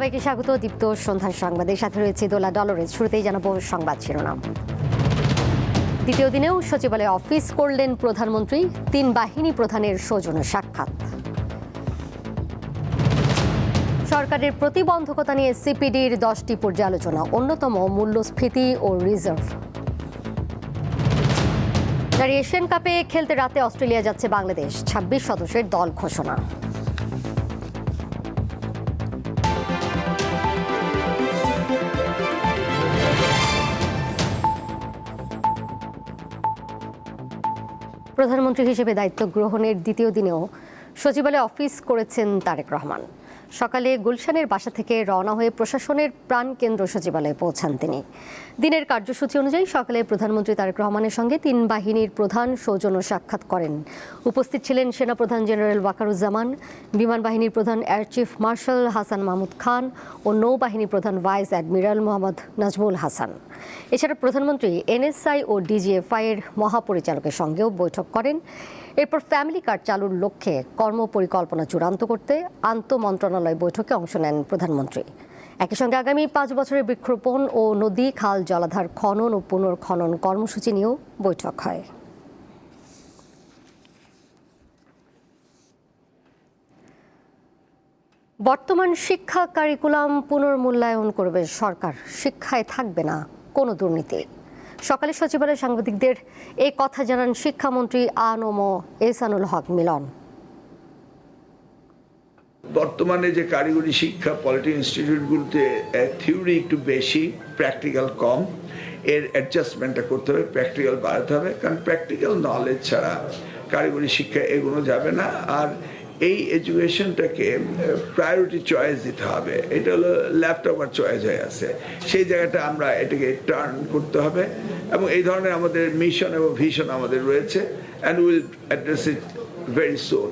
সবাইকে স্বাগত দীপ্ত সন্ধ্যার সংবাদের সাথে রয়েছে দোলা ডলরেজ। শুরুতেই জানাবো সংবাদ শিরোনাম। দ্বিতীয় দিনেও সচিবালয়ে অফিস করলেন প্রধানমন্ত্রী, 3 বাহিনী প্রধানের সৌজন্য সাক্ষাৎ। সরকারের প্রতিবন্ধকতা নিয়ে সিপিডির 10টি পর্যালোচনা, অন্যতম মূল্যস্ফীতি ও রিজার্ভ। নারী এশিয়ান কাপে খেলতে রাতে অস্ট্রেলিয়া যাচ্ছে বাংলাদেশ, 26 সদস্যের দল ঘোষণা। প্রধানমন্ত্রী হিসেবে দায়িত্ব গ্রহণের দ্বিতীয় দিনেও সচিবালয়ে অফিস করেছেন তারেক রহমান। সকালে গুলশানের বাসা থেকে রওনা হয়ে প্রশাসনের প্রাণকেন্দ্র সচিবালয়ে পৌঁছান তিনি। দিনের কার্যসূচি অনুযায়ী সকালে প্রধানমন্ত্রী তারেক রহমানের সঙ্গে 3 বাহিনীর প্রধান সৌজন্য সাক্ষাৎ করেন। উপস্থিত ছিলেন সেনাপ্রধান জেনারেল ওয়াকারুজ্জামান, বিমান বাহিনীর প্রধান air chief marshal Hasan Mahmud Khan ও নৌবাহিনী প্রধান ভাইস অ্যাডমিরাল মোহাম্মদ নাজমুল হাসান। এছাড়া প্রধানমন্ত্রী এনএসআই ও ডিজিএফআই এর মহাপরিচালকের সঙ্গেও বৈঠক করেন। এরপর ফ্যামিলি কার্ড চালুর লক্ষ্যে কর্মপরিকল্পনা চূড়ান্ত করতে আন্তঃমন্ত্রণালয় বৈঠকে অংশ নেন প্রধানমন্ত্রী। একই সঙ্গে আগামী 5 বছরের বৃক্ষরোপণ ও নদী খাল জলাধার খনন ও পুনর্খনন কর্মসূচি নিয়েও বৈঠক হয়। বর্তমান শিক্ষা কারিকুলাম পুনর্মূল্যায়ন করবে সরকার, শিক্ষায় থাকবে না কোনো দুর্নীতি। সকালে সচিবালয়ে সাংবাদিকদের এই কথা জানান শিক্ষামন্ত্রী আ.ন.ম এহসানুল হক মিলন। বর্তমানে যে কারিগরি শিক্ষা পলিটেকনিক ইনস্টিটিউটগুলোতে থিওরি একটু বেশি, প্র্যাকটিক্যাল কম, এর অ্যাডজাস্টমেন্টটা করতে হবে, প্র্যাকটিক্যাল বাড়াতে হবে, কারণ প্র্যাকটিক্যাল নলেজ ছাড়া কারিগরি শিক্ষা এগোনো যাবে না। আর এই এডুকেশনটাকে প্রায়োরিটি চয়েস দিতে হবে। এটা হলো ল্যাপটপ আর চয়েস হয়ে আছে, সেই জায়গাটা আমরা এটাকে টার্ন করতে হবে এবং এই ধরনের আমাদের মিশন এবং ভিশন আমাদের রয়েছে, and will address it very soon.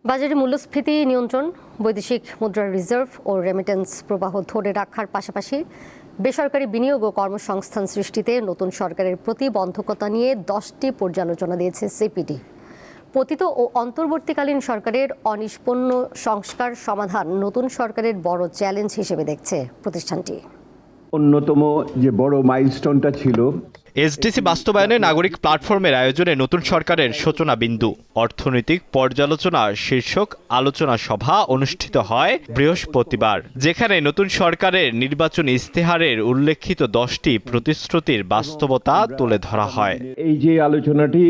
বাজারে মূল্যস্ফীতি নিয়ন্ত্রণ, বৈদেশিক মুদ্রার রিজার্ভ ও রেমিটেন্স প্রবাহ ধরে রাখার পাশাপাশি বেসরকারি বিনিয়োগ ও কর্মসংস্থান সৃষ্টিতে নতুন সরকারের প্রতিবন্ধকতা নিয়ে 10টি পর্যালোচনা দিয়েছে সিপিডি। পতিত ও অন্তর্বর্তীকালীন সরকারের অনিষ্পন্ন সংস্কার সমাধান নতুন সরকারের বড় চ্যালেঞ্জ হিসেবে দেখছে প্রতিষ্ঠানটি। অন্যতম যে বড় মাইলস্টোনটা ছিল এসডিসি বাস্তবায়নে নাগরিক প্ল্যাটফর্মের আয়োজনে নতুন সরকারের সূচনা বিন্দু। অর্থনৈতিক পর্যালোচনা শীর্ষক আলোচনা সভা অনুষ্ঠিত হয় বৃহস্পতিবার, যেখানে নতুন সরকারের নির্বাচনী ইস্তেহারের উল্লেখিত 10টি প্রতিশ্রুতির বাস্তবতা তুলে ধরা হয়। এই যে আলোচনাটি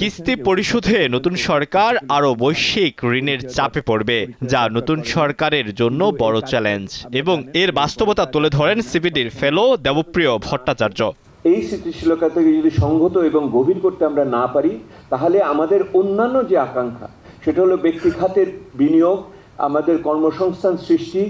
কিস্তি পরিশোধে নতুন সরকার আরও বৈশ্বিক ঋণের চাপে পড়বে, যা নতুন সরকারের জন্য বড় চ্যালেঞ্জ, এবং এর বাস্তবতা তুলে ধরেন সিপিডির ফেলো দেবপ্রিয় ভট্টাচার্য। এই স্থিতিশীলতাকে যদি সংহত এবং গভীর করতে আমরা না পারি, তাহলে আমাদের অন্যান্য যে আকাঙ্ক্ষা, সেটা হলো ব্যক্তি খাতের বিনিয়োগ, আমাদের কর্মসংস্থান সৃষ্টি,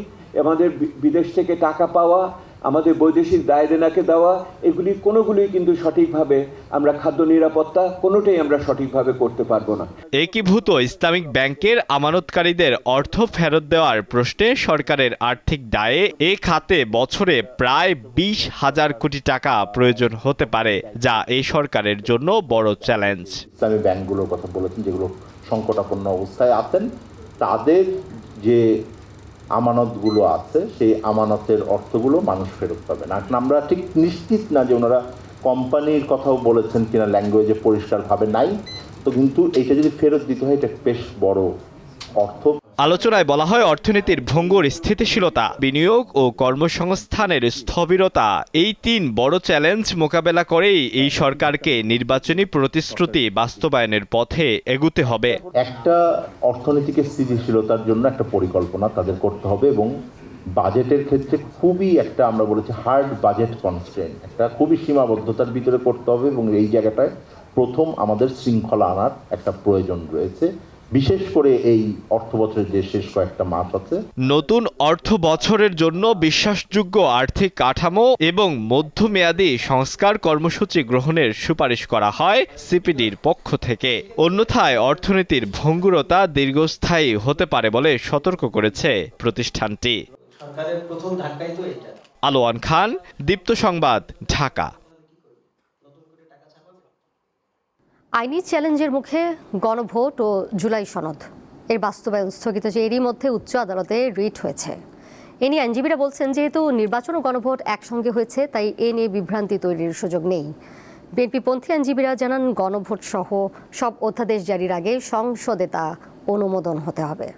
আমাদের বিদেশ থেকে টাকা পাওয়া, আমাদের বৈদেশিক দায় দেনাকে দেওয়া, এগুলি কোনোগুলোই কিন্তু সঠিকভাবে আমরা খাদ্য নিরাপত্তা কোনোটাই আমরা সঠিকভাবে করতে পারবো না। একীভূত ইসলামিক ব্যাংকের আমানতকারীদের অর্থ ফেরত দেওয়ার প্রশ্নে সরকারের আর্থিক দায়ে এ খাতে বছরে প্রায় 20,000 কোটি টাকা প্রয়োজন হতে পারে, যা এই সরকারের জন্য বড় চ্যালেঞ্জ। ইসলামী ব্যাংকগুলোর কথা বলেছেন, যেগুলো সংকটাপন্ন অবস্থায় আছেন, তাদের যে আমানতগুলো আছে সেই আমানতের অর্থগুলো মানুষ ফেরত পাবে না। আমরা ঠিক নিশ্চিত না যে ওনারা কোম্পানির কথাও বলেছেন কিনা, ল্যাঙ্গুয়েজে পরিষ্কারভাবে নাই তো, কিন্তু এটা যদি ফেরত দিতে হয় এটা বেশ বড় অর্থ। আলোচনায় বলা হয় অর্থনীতির ভঙ্গুর স্থিতিশীলতা, বিনিয়োগ ও কর্মসংস্থানের স্থবিরতা, এই 3 বড় চ্যালেঞ্জ মোকাবেলা করেই এই সরকারকে নির্বাচনী প্রতিশ্রুতি বাস্তবায়নের পথে এগুতে হবে। একটা অর্থনীতিকে স্থিতিশীলতার জন্য একটা পরিকল্পনা তাদের করতে হবে, এবং বাজেটের ক্ষেত্রে খুবই একটা আমরা বলেছি হার্ড বাজেট কনস্ট্রেন্ট, একটা খুবই সীমাবদ্ধতার ভিতরে করতে হবে, এবং এই জায়গাটায় প্রথম আমাদের শৃঙ্খলা আনার একটা প্রয়োজন রয়েছে, বিশেষ করে এই অর্থ বছরের যে শেষ কয়েকটা মাস আছে। নতুন অর্থ বছরের জন্য বিশ্বাসযোগ্য আর্থিক কাঠামো এবং মধ্যমেয়াদী সংস্কার কর্মসূচি গ্রহণের সুপারিশ করা হয় সিপিডির পক্ষ থেকে। অন্যথায় অর্থনীতির ভঙ্গুরতা দীর্ঘস্থায়ী হতে পারে বলে সতর্ক করেছে প্রতিষ্ঠানটি। সরকারের প্রথম ধাক্কাই তো এটা। আলোয়ান খান, দীপ্ত সংবাদ, ঢাকা। আইনি চ্যালেঞ্জের মুখে গণভোট ও জুলাই সনদ, এর বাস্তবায়ন স্থগিত যে এরই মধ্যে উচ্চ আদালতে রিট হয়েছে। এ নিয়ে আইনজীবীরা বলছেন, যেহেতু নির্বাচন ও গণভোট একসঙ্গে হয়েছে, তাই এ নিয়ে বিভ্রান্তি তৈরির সুযোগ নেই। বিএনপিপন্থী আইনজীবীরা জানান, গণভোট সহ সব অধ্যাদেশ জারির আগে সংসদে তা অনুমোদন হতে হবে।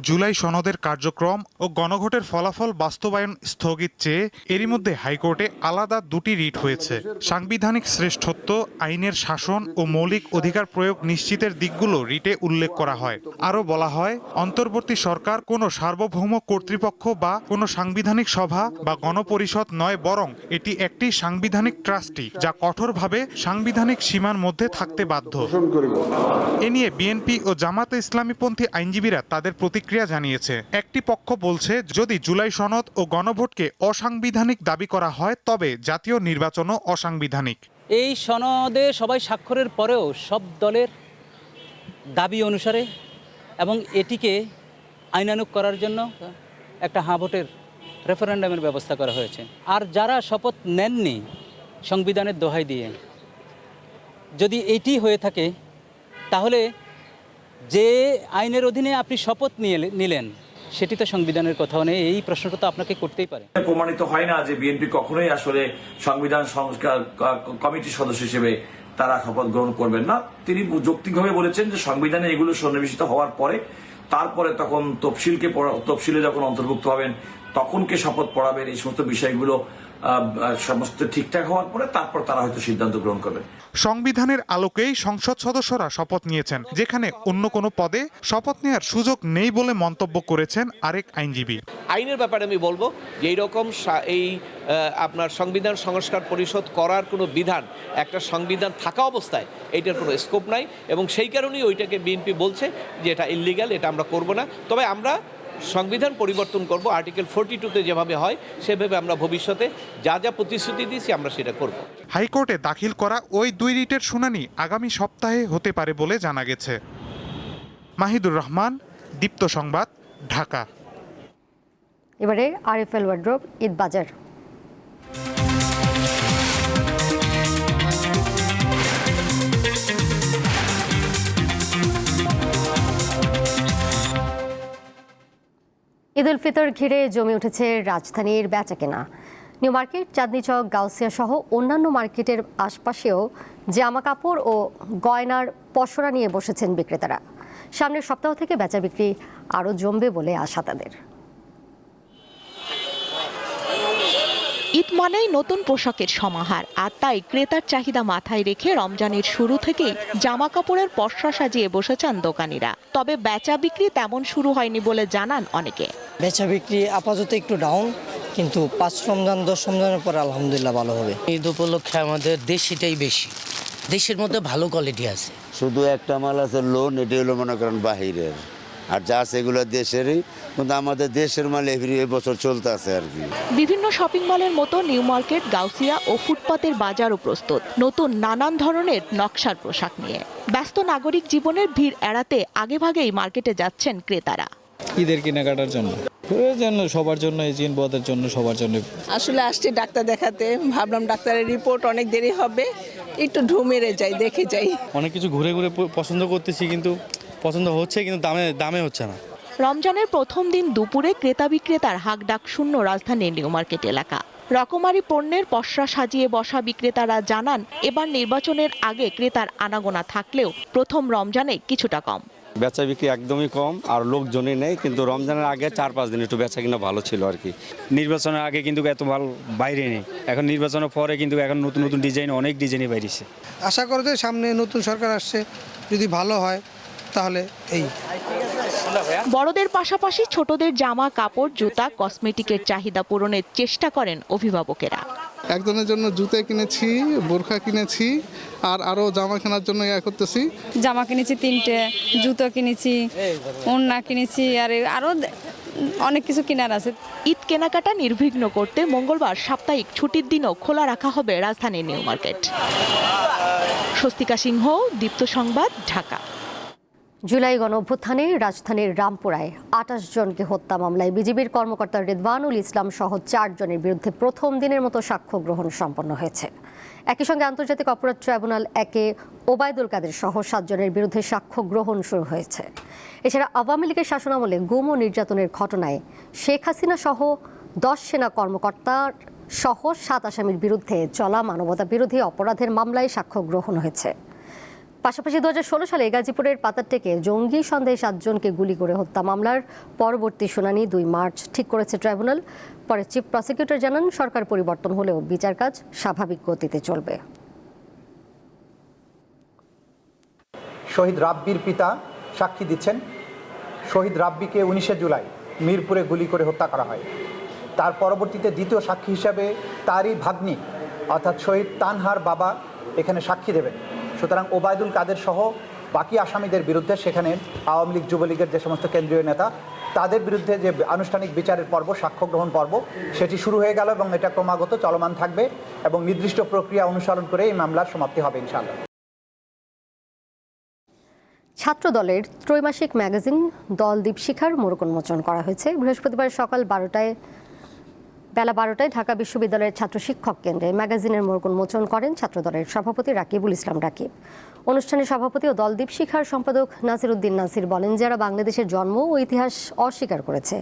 জুলাই সনদের কার্যক্রম ও গণভোটের ফলাফল বাস্তবায়ন স্থগিত চেয়ে এরই মধ্যে হাইকোর্টে আলাদা দুটি রিট হয়েছে। সাংবিধানিক শ্রেষ্ঠত্ব, আইনের শাসন ও মৌলিক অধিকার প্রয়োগ নিশ্চিতের দিকগুলো রিটে উল্লেখ করা হয়। আরও বলা হয়, অন্তর্বর্তী সরকার কোনো সার্বভৌম কর্তৃপক্ষ বা কোনো সাংবিধানিক সভা বা গণপরিষদ নয়, বরং এটি একটি সাংবিধানিক ট্রাস্টি, যা কঠোরভাবে সাংবিধানিক সীমার মধ্যে থাকতে বাধ্য। এ নিয়ে বিএনপি ও জামাতে ইসলামীপন্থী আইনজীবীরা তাদের প্রতিক্রিয়া জানিয়েছে। একটি পক্ষ বলছে, যদি জুলাই সনদ ও গণভোটকে অসাংবিধানিক দাবি করা হয়, তবে জাতীয় নির্বাচনও অসাংবিধানিক। এই সনদে সবাই স্বাক্ষরের পরেও সব দলের দাবি অনুসারে এবং এটিকে আইনানুগ করার জন্য একটা হ্যাঁ ভোটের রেফারেন্ডামের ব্যবস্থা করা হয়েছে। আর যারা শপথ নেননি সংবিধানের দোহাই দিয়ে, যদি এটি হয়ে থাকে, তাহলে যে আইনের অধীনে আপনি শপথ নিলেন সেটি তো সংবিধানের কথাও নেই। এই প্রশ্নটা তো আপনাকে করতেই পারে। প্রমাণিত হয় না যে বিএনপি কখনোই আসলে সংবিধান সংস্কার কমিটির সদস্য হিসেবে তারা শপথ গ্রহণ করবেন না। তিনি যৌক্তিকভাবে বলেছেন যে সংবিধানে এগুলো সন্নিবেশিত হওয়ার পরে তারপরে তখন তফসিলে যখন অন্তর্ভুক্ত হবেন তখন কে শপথ পড়াবেন, এই সমস্ত বিষয়গুলো সমস্ত ঠিকঠাক হওয়ার পরে তারপর তারা হয়তো সিদ্ধান্ত গ্রহণ করবেন। সংবিধানের আলোকেই সংসদ সদস্যরা শপথ নিয়েছেন, যেখানে অন্য কোনো পদে শপথ নেওয়ার সুযোগ নেই বলে মন্তব্য করেছেন আরেক আইনজীবী। আইনের ব্যাপারে আমি বলবো যে এইরকম আপনার সংবিধান সংস্কার পরিষদ করার কোনো বিধান একটা সংবিধান থাকা অবস্থায় এইটার কোনো স্কোপ নাই, এবং সেই কারণেই ওইটাকে বিএনপি বলছে যে এটা ইললিগ্যাল, এটা আমরা করব না। তবে আমরা সংবিধান পরিবর্তন করব, আর্টিকেল 42-তে যেভাবে হয় সেভাবে আমরা ভবিষ্যতে যা যা প্রতিশ্রুতি দিয়েছি আমরা সেটা করব। হাইকোর্টে দাখিল করা ওই দুই রিটের শুনানি আগামী সপ্তাহে হতে পারে বলে জানা গেছে। মাহিদুর রহমান, দীপ্ত সংবাদ, ঢাকা। এবারে আরএফএল ওয়ার্ড্রোব ঈদ বাজার। ঈদ উল ফিতর ঘিরে জমে উঠেছে রাজধানীর বেচাকেনা। নিউ মার্কেট, চাঁদনী চক, গাউসিয়া সহ অন্যান্য মার্কেটের আশপাশেও জামা কাপড় ও গয়নার পসরা নিয়ে বসেছেন বিক্রেতারা। সামনের সপ্তাহ থেকে বেচা বিক্রি আরও জমবে বলে আশা তাদের। ঈদ মানেই নতুন পোশাকের সমাহার, আর তাই ক্রেতার চাহিদা মাথায় রেখে রমজানের শুরু থেকেই জামা কাপড়ের পসরা সাজিয়ে বসেছেন দোকানিরা। তবে বেচা বিক্রি তেমন শুরু হয়নি বলে জানান অনেকে। বেচা বিক্রি আপাতত একটু ডাউন, কিন্তু 5 রমজান 10 রমজানের পর আলহামদুলিল্লাহ ভালো হবে। ঈদ উপলক্ষে আমাদের দেশিটাই বেশি, দেশের মধ্যে ভালো কোয়ালিটি আছে। শুধু একটা মাল আছে লোন, এটি হলো মনে করেন বাহিরের, আর যা আছে এগুলো দেশেরই, কিন্তু আমাদের দেশের মাল এবছর চলতে আছে আর কি। বিভিন্ন শপিং মলের মতো নিউ মার্কেট, গাউসিয়া ও ফুটপাতের বাজারও প্রস্তুত নতুন নানান ধরনের নকশার পোশাক নিয়ে। ব্যস্ত নাগরিক জীবনের ভিড় এড়াতে আগেভাগেই মার্কেটে যাচ্ছেন ক্রেতারা। ঈদের কেনাকাটার জন্য, সবার জন্য, এই জিন বদের জন্য, সবার জন্য। আসলে আসছি ডাক্তার দেখাতে, ভাবলাম ডাক্তারের রিপোর্ট অনেক দেরি হবে, একটু ঢুমেরে যাই, দেখে যাই। অনেক কিছু ঘুরে ঘুরে পছন্দ করতেছি, কিন্তু পছন্দ হচ্ছে, কিন্তু দামে হচ্ছে না। রমজানের প্রথম দিন দুপুরে ক্রেতা বিক্রেতার হাকডাক শূন্য রাজধানীর নিউ মার্কেট এলাকা। রকমারি পণ্যের পসরা সাজিয়ে বসা বিক্রেতারা জানান, এবার নির্বাচনের আগে ক্রেতার আনাগোনা থাকলেও প্রথম রমজানে কিছুটা কম। বেচা বিক্রি একদমই কম, আর লোকজনই নেই, কিন্তু রমজানের আগে 4-5 দিন একটু বেচা কিনা ভালো ছিল আর কি। নির্বাচনের আগে কিন্তু এত ভালো বাইরে নেই, এখন নির্বাচনের পরে কিন্তু এখন নতুন নতুন ডিজাইন, অনেক ডিজাইনই বাইরেছে। আশা করি যে সামনে নতুন সরকার আসছে, যদি ভালো হয় তাহলে এই। বড়দের পাশাপাশি ছোটদের জামা কাপড়, জুতা, কসমেটিকের চাহিদা পূরণের চেষ্টা করেন অভিভাবকেরা। একজনের জন্য জুতা কিনেছি, বোরখা কিনেছি, আর আরো জামা কেনার জন্য করতেছি। জামা কিনেছি 3টে, জুতো কিনেছি, ওড়না কিনেছি, আর আরো অনেক কিছু কেনার আছে। ঈদ কেনাকাটা নির্বিঘ্ন করতে মঙ্গলবার সাপ্তাহিক ছুটির দিনও খোলা রাখা হবে রাজধানীর নিউ মার্কেট। স্বস্তিকা সিংহ, দীপ্ত সংবাদ, ঢাকা। জুলাই গণঅভ্যুত্থানে রাজধানীর রামপুরায় ২৮ জনকে হত্যা মামলায় বিজিবির কর্মকর্তা রেদওয়ানুল ইসলাম সহ ৪ জনের বিরুদ্ধে প্রথম দিনের মতো সাক্ষ্য গ্রহণ সম্পন্ন হয়েছে। একই সঙ্গে আন্তর্জাতিক অপরাধ ট্রাইব্যুনাল ১-এ ওবায়দুল কাদের সহ ৭ জনের বিরুদ্ধে সাক্ষ্য গ্রহণ শুরু হয়েছে। এছাড়া আওয়ামী লীগের শাসনামলে গুম ও নির্যাতনের ঘটনায় শেখ হাসিনা সহ ১০ সেনা কর্মকর্তার সহ ৭ আসামির বিরুদ্ধে চলা মানবতা বিরোধী অপরাধের মামলায় সাক্ষ্য গ্রহণ হয়েছে। পাশাপাশি ২০১৬ সালে গাজীপুরের পাতারটেকে জঙ্গি সন্দেহে ৭ জনকে গুলি করে হত্যা মামলার পরবর্তী শুনানি ২ মার্চ ঠিক করেছে ট্রাইব্যুনাল। পরে চিফ প্রসিকিউটর জানান, সরকার পরিবর্তন হলেও বিচার কাজ স্বাভাবিক গতিতে চলবে। শহীদ রাব্বির পিতা সাক্ষী দিচ্ছেন, শহীদ রাব্বিকে ১৯শে জুলাই মিরপুরে গুলি করে হত্যা করা হয়। তার পরবর্তীতে দ্বিতীয় সাক্ষী হিসাবে তারই ভাগ্নি অর্থাৎ শহীদ তানহার বাবা এখানে সাক্ষী দেবেন। সুতরাং ওবায়দুল কাদের সহ বাকি আসামিদের বিরুদ্ধে সেখানে আওয়ামী লীগ যুবলীগের যে সমস্ত কেন্দ্রীয় নেতা তাদের বিরুদ্ধে যে আনুষ্ঠানিক বিচারের পর্ব, সাক্ষ্য গ্রহণ পর্ব, সেটি শুরু হয়ে গেল এবং এটা ক্রমাগত চলমান থাকবে এবং নির্দিষ্ট প্রক্রিয়া অনুসরণ করে এই মামলার সমাপ্তি হবে ইনশাআল্লাহ। ছাত্র দলের ত্রৈমাসিক ম্যাগাজিন দল দীপশিখার মোড়ক উন্মোচন করা হয়েছে। বৃহস্পতিবার সকাল বেলা ১২টায় ঢাকা বিশ্ববিদ্যালয়ের ছাত্র শিক্ষক কেন্দ্রে ম্যাগাজিনের মোড়ক উন্মোচন করেন ছাত্রদলের সভাপতি রাকিবুল ইসলাম রাকিব। অনুষ্ঠানে সভাপতি ও দল দীপশিখার সম্পাদক নাসির উদ্দিন নাসির বলেন, যারা বাংলাদেশের জন্ম ও ইতিহাস অস্বীকার করেছে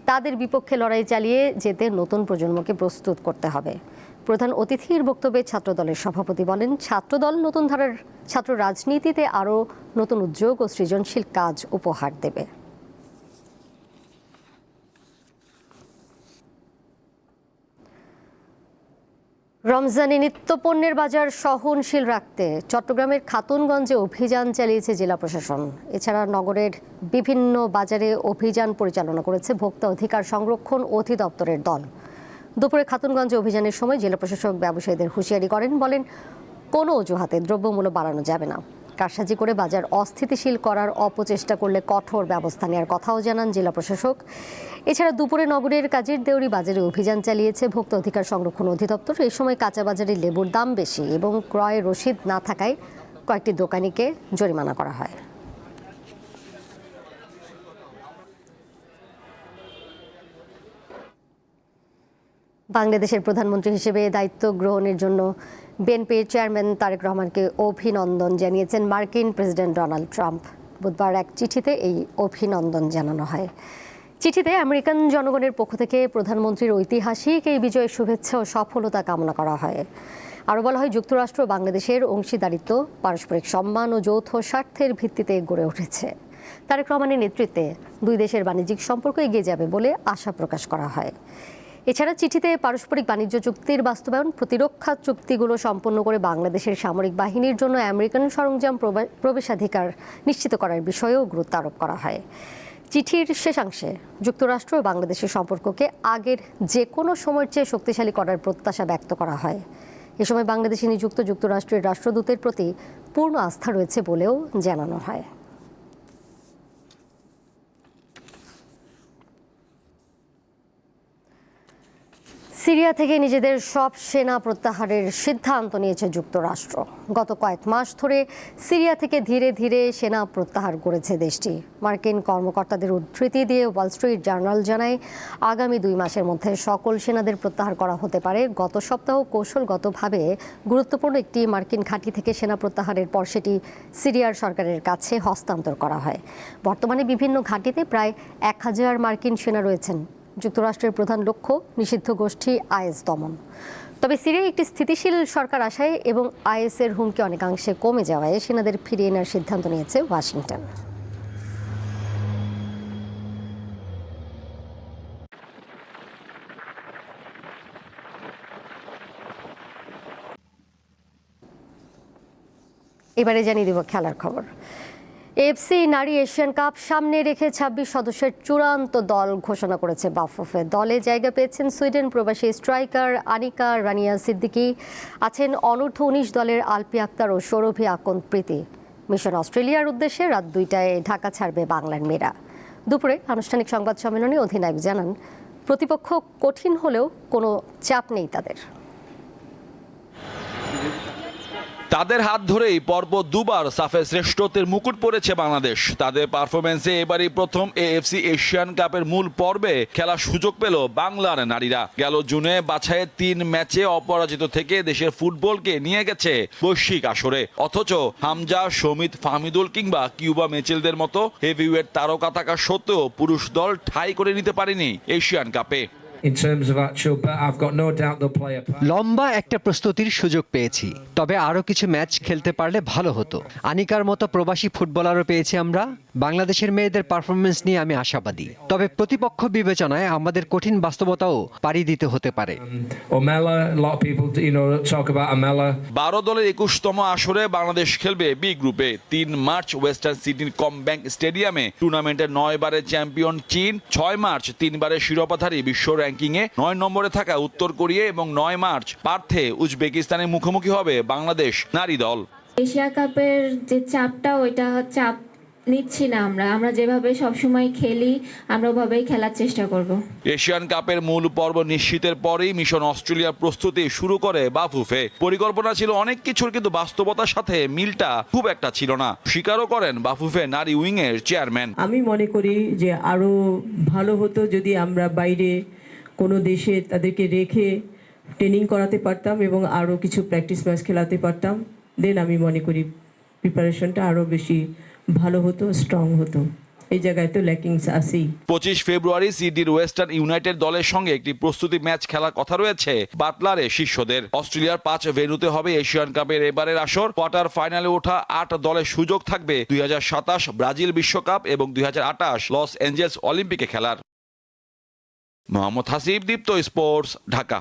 তাদের বিপক্ষে লড়াই চালিয়ে যেতে নতুন প্রজন্মকে প্রস্তুত করতে হবে। প্রধান অতিথির বক্তব্যে ছাত্রদলের সভাপতি বলেন, ছাত্রদল নতুন ধারার ছাত্র রাজনীতিতে আরও নতুন উদ্যোগ ও সৃজনশীল কাজ উপহার দেবে। রমজানে নিত্যপণ্যের বাজার সহনশীল রাখতে চট্টগ্রামের খাতুনগঞ্জে অভিযান চালিয়েছে জেলা প্রশাসন। এছাড়া নগরের বিভিন্ন বাজারে অভিযান পরিচালনা করেছে ভোক্তা অধিকার সংরক্ষণ অধিদপ্তরের দল। দুপুরে খাতুনগঞ্জে অভিযানের সময় জেলা প্রশাসক ব্যবসায়ীদের হুঁশিয়ারি করেন, বলেন কোনো অজুহাতে দ্রব্যমূল্য বাড়ানো যাবে না। কারসাজি করে বাজার অস্থিতিশীল করার অপচেষ্টা করলে কঠোর ব্যবস্থা নেওয়ার কথাও জানান জেলা প্রশাসক। এছাড়া দুপুরে নগরের কাজীর দেউরি বাজারে অভিযান চালিয়েছে ভোক্তা অধিকার সংরক্ষণ অধিদপ্তর। এই সময় কাঁচা বাজারে লেবুর দাম বেশি এবং ক্রয় রসিদ না থাকায় কয়েকটি দোকানিকে জরিমানা করা হয়। বাংলাদেশের প্রধানমন্ত্রী হিসেবে দায়িত্ব গ্রহণের জন্য বিএনপির চেয়ারম্যান তারেক রহমানকে অভিনন্দন জানিয়েছেন মার্কিন প্রেসিডেন্ট ডোনাল্ড ট্রাম্প। বুধবার এক চিঠিতে এই অভিনন্দন জানানো হয়। চিঠিতে আমেরিকান জনগণের পক্ষ থেকে প্রধানমন্ত্রীর ঐতিহাসিক এই বিজয়ের শুভেচ্ছা ও সফলতা কামনা করা হয়। আরও বলা হয়, যুক্তরাষ্ট্র ও বাংলাদেশের অংশীদারিত্ব পারস্পরিক সম্মান ও যৌথ স্বার্থের ভিত্তিতে গড়ে উঠেছে। তারেক রহমানের নেতৃত্বে দুই দেশের বাণিজ্যিক সম্পর্ক এগিয়ে যাবে বলে আশা প্রকাশ করা হয়। এছাড়া চিঠিতে পারস্পরিক বাণিজ্য চুক্তির বাস্তবায়ন, প্রতিরক্ষা চুক্তিগুলো সম্পন্ন করে বাংলাদেশের সামরিক বাহিনীর জন্য আমেরিকান সরঞ্জাম প্রবেশাধিকার নিশ্চিত করার বিষয়েও গুরুত্ব আরোপ করা হয়। চিঠির শেষাংশে যুক্তরাষ্ট্র ও বাংলাদেশের সম্পর্ককে আগের যে কোনো সময়ের চেয়ে শক্তিশালী করার প্রত্যাশা ব্যক্ত করা হয়। এ সময় বাংলাদেশে নিযুক্ত যুক্তরাষ্ট্রের রাষ্ট্রদূতের প্রতি পূর্ণ আস্থা রয়েছে বলেও জানানো হয়। সিরিয়া থেকে নিজেদের সব সেনা প্রত্যাহারের সিদ্ধান্ত নিয়েছে যুক্তরাষ্ট্র। গত কয়েক মাস ধরে সিরিয়া থেকে ধীরে ধীরে সেনা প্রত্যাহার করেছে দেশটি। মার্কিন কর্মকর্তাদের উদ্ধৃতি দিয়ে ওয়াল স্ট্রিট জার্নাল জানায়, আগামী 2 মাসের মধ্যে সকল সেনাদের প্রত্যাহার করা হতে পারে। গত সপ্তাহ কৌশলগতভাবে গুরুত্বপূর্ণ একটি মার্কিন ঘাঁটি থেকে সেনা প্রত্যাহারের পর সেটি সিরিয়ার সরকারের কাছে হস্তান্তর করা হয়। বর্তমানে বিভিন্ন ঘাঁটিতে প্রায় 1000 মার্কিন সেনা রয়েছেন। যুক্তরাষ্ট্রের প্রধান লক্ষ্য নিষিদ্ধ গোষ্ঠী আইএস দমন। তবে সিরিয়ায় একটি স্থিতিশীল সরকার আসায় এবং আইএসের হুমকি অনেকাংশে কমে যাওয়ায় সেনাদের ফিরিয়ে নেওয়ার সিদ্ধান্ত নিয়েছে ওয়াশিংটন। এবারে জানিয়ে দেব খেলার খবর। এফসি নারী এশিয়ান কাপ সামনে রেখে 26 সদস্যের চূড়ান্ত দল ঘোষণা করেছে বাফুফে। দলে জায়গা পেয়েছেন সুইডেন প্রবাসী স্ট্রাইকার আনিকা রানিয়া সিদ্দিকি, আছেন অনূর্ধ্ব 19 দলের আলপি আক্তার ও সৌরভী আকন্দ প্রীতি। মিশন অস্ট্রেলিয়ার উদ্দেশ্যে রাত 2টায় ঢাকা ছাড়বে বাংলার মেয়েরা। দুপুরে আনুষ্ঠানিক সংবাদ সম্মেলনে অধিনায়ক জানান, প্রতিপক্ষ কঠিন হলেও কোনো চাপ নেই তাদের। তাদের হাত ধরেই পরপর দুবার সাফে শ্রেষ্ঠত্বের মুকুট পড়েছে বাংলাদেশ। তাদের পারফরমেন্সে এবারই প্রথম এএফসি এশিয়ান কাপের মূল পর্বে খেলার সুযোগ পেল বাংলার নারীরা। গেল জুনে বাছাইয়ের 3 ম্যাচে অপরাজিত থেকে দেশের ফুটবলকে নিয়ে গেছে বৈশ্বিক আসরে। অথচ হামজা, সমিত, ফাহমিদুল কিংবা কিউবা মিচেলদের মতো হেভিওয়েট তারকা থাকা সত্ত্বেও পুরুষ দল ঠাঁই করে নিতে পারেনি এশিয়ান কাপে। লম্বা একটা প্রস্তুতির সুযোগ পেয়েছি, তবে আরো কিছু ম্যাচ খেলতে পারলে ভালো হতো। আনিকার মতো প্রবাসী ফুটবলারও পেয়েছি আমরা। বাংলাদেশের মেয়েদের পারফরমেন্স নিয়ে আমি আশাবাদী, তবে প্রতিপক্ষ বিবেচনায় আমাদের কঠিন বাস্তবতাও পাড়ি দিতে হতে পারে। 12 দলের 21তম আসরে বাংলাদেশ খেলবে বি গ্রুপে। 3 মার্চ ওয়েস্টার্ন সিডনির কমব্যাংক স্টেডিয়ামে টুর্নামেন্টের 9 বারের চ্যাম্পিয়ন চীন, 6 মার্চ 3 বারের শিরোপাধারী বিশ্ব র্যাঙ্কিংয়ে 9 নম্বরে থাকা উত্তর কোরিয়া এবং 9 মার্চ পার্থে উজবেকিস্তানের মুখোমুখি হবে বাংলাদেশ নারী দল। এশিয়া কাপের যে চাপটা ওইটা চাপ নিচ্ছি না আমরা যেভাবে সবসময় খেলি আমরা ওভাবেই খেলার চেষ্টা করব। এশিয়ান কাপের মূল পর্ব নিশ্চিতের পরেই মিশন অস্ট্রেলিয়ার প্রস্তুতি শুরু করে বাফুফে। পরিকল্পনা ছিল অনেক কিছুর, কিন্তু বাস্তবতার সাথে মিলটা খুব একটা ছিল না, স্বীকারও করেন বাফুফে নারী উইংয়ের চেয়ারম্যান। আমি মনে করি যে আরো ভালো হতো যদি আমরা বাইরে কোনো দেশে তাদেরকে রেখে ট্রেনিং করাতে পারতাম এবং আরো কিছু প্র্যাকটিস ম্যাচ খেলাতে পারতাম। দেন আমি মনে করি প্রিপারেশনটা আরো বেশি ভালো হতো, স্ট্রং হতো। এই জায়গায় তো ল্যাকিংস আছেই। 25 ফেব্রুয়ারি সিডনির ওয়েস্টার্ন ইউনাইটেড দলের সঙ্গে একটি প্রস্তুতি ম্যাচ খেলার কথা রয়েছে বাটলারে শিষ্যদের। অস্ট্রেলিয়ার 5 ভেন্যুতে হবে এশিয়ান কাপের এবারের আসর। কোয়ার্টার ফাইনালে ওঠা 8 দলের সুযোগ থাকবে 2027 ব্রাজিল বিশ্বকাপ এবং 2028 লস অ্যাঞ্জেলস অলিম্পিকে খেলার। মোহাম্মদ হাসিব, দীপ্ত স্পোর্টস, ঢাকা।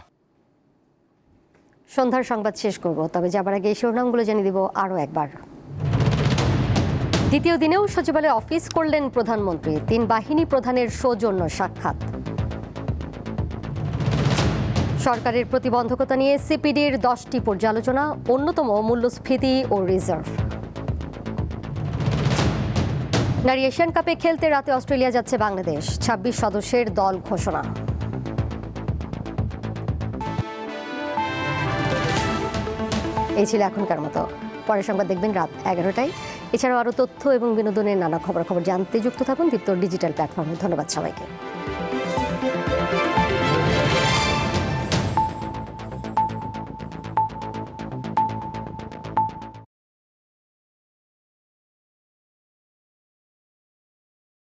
সন্ধ্যার সংবাদ শেষ করব, তবে যাবার আগে এই শিরোনামগুলো জানিয়ে দিব আরও একবার। দ্বিতীয় দিনেও সচিবালয়ে অফিস করলেন প্রধানমন্ত্রী। 3 বাহিনী প্রধানের সৌজন্য সাক্ষাৎ। সরকারের প্রতিবন্ধকতা নিয়ে সিপিডির 10টি পর্যালোচনা, অন্যতম মূল্যস্ফীতি ও রিজার্ভ। নারী এশিয়ান কাপে খেলতে রাতে অস্ট্রেলিয়া যাচ্ছে বাংলাদেশ, 26 সদস্যের দল ঘোষণা। এই ছিল এখনকার মতো। পরের সংবাদ দেখবেন রাত 11টায়। এছাড়াও আরও তথ্য এবং বিনোদনের নানা খবরাখবর জানতে যুক্ত থাকুন দীপ্ত ডিজিটাল প্ল্যাটফর্মে। ধন্যবাদ সবাইকে।